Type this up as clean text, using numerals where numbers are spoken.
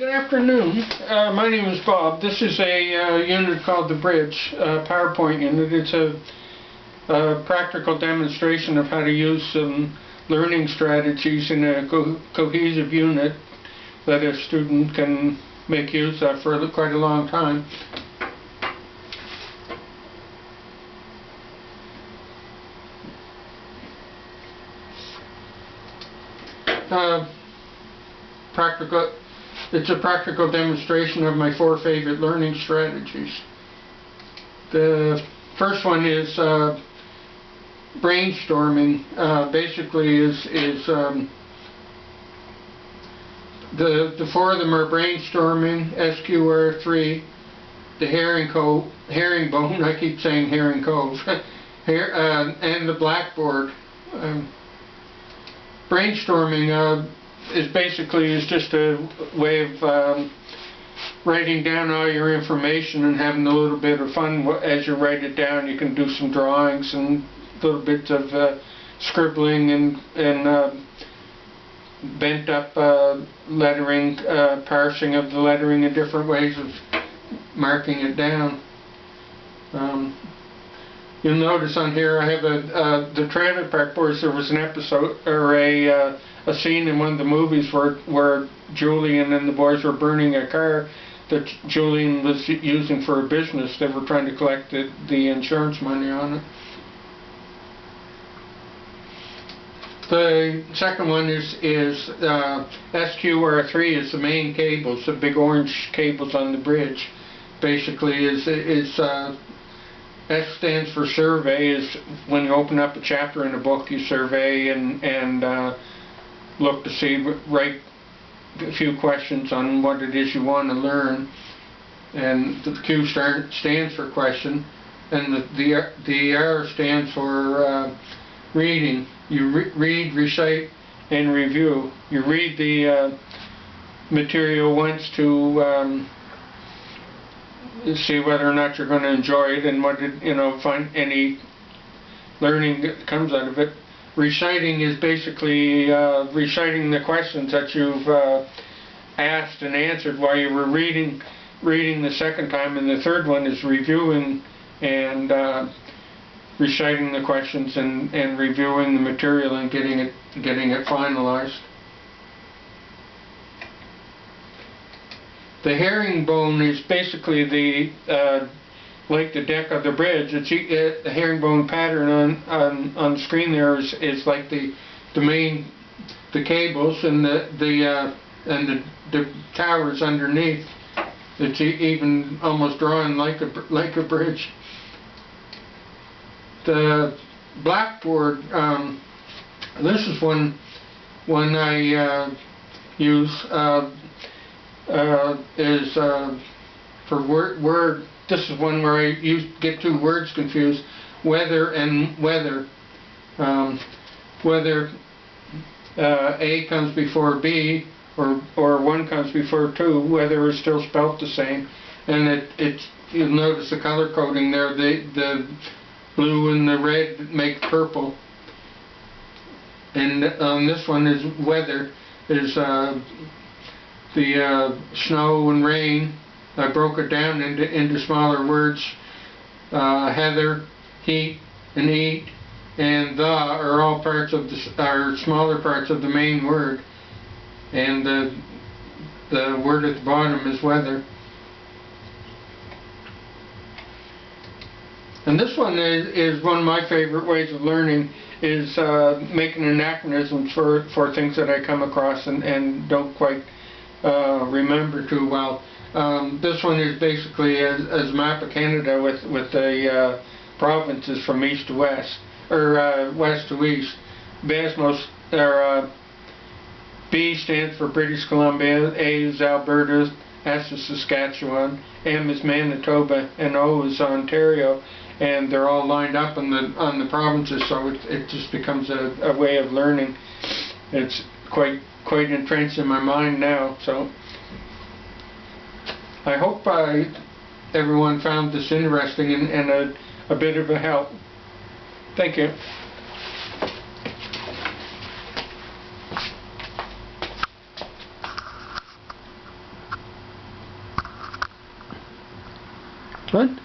Good afternoon. My name is Bob. This is a unit called the Bridge, PowerPoint unit. It's a practical demonstration of how to use some learning strategies in a cohesive unit that a student can make use of for quite a long time. It's a practical demonstration of my 4 favorite learning strategies. The first one is brainstorming. Basically, the 4 of them are brainstorming, SQR3, the herringbone. I keep saying herring cove, and the blackboard. Brainstorming is just a way of writing down all your information and having a little bit of fun as you write it down. You can do some drawings and little bits of scribbling and bent up lettering, parsing of the lettering in different ways of marking it down. You'll notice on here I have the trailer park boards. There was an episode or a scene in one of the movies where Julian and the boys were burning a car that Julian was using for a business. They were trying to collect the insurance money on it. The second one is SQR3 is the main cables, the big orange cables on the bridge. Basically, S stands for survey. Is when you open up a chapter in a book, you survey and look to see, write a few questions on what it is you want to learn. And the Q stands for question, and the R stands for reading. You read, recite, and review. You read the material once to see whether or not you're going to enjoy it and find any learning that comes out of it. Reciting is basically reciting the questions that you've asked and answered while you were reading the second time, and the third one is reviewing and reciting the questions and reviewing the material and getting it finalized. The herringbone is basically like the deck of the bridge. The herringbone pattern on the screen there is like the cables and the towers underneath. It's even almost drawn like a bridge. The blackboard. This is one I use. Is for word. This is one where I get 2 words confused: weather and weather. Whether A comes before B or 1 comes before 2, weather is still spelt the same. And you'll notice the color coding there. The blue and the red make purple. And on this one is weather is the snow and rain. I broke it down into smaller words. Heather, heat, and eat, and the are all are smaller parts of the main word. And the word at the bottom is weather. And this one is one of my favorite ways of learning, is making anachronisms for things that I come across and don't quite remember too well. This one is basically as a map of Canada with the provinces from east to west, or west to east. B stands for British Columbia, A is Alberta, S is Saskatchewan, M is Manitoba, and O is Ontario. And they're all lined up on the provinces, so it just becomes a way of learning. It's quite entrenched in my mind now. So I hope everyone found this interesting and a bit of a help. Thank you. Good.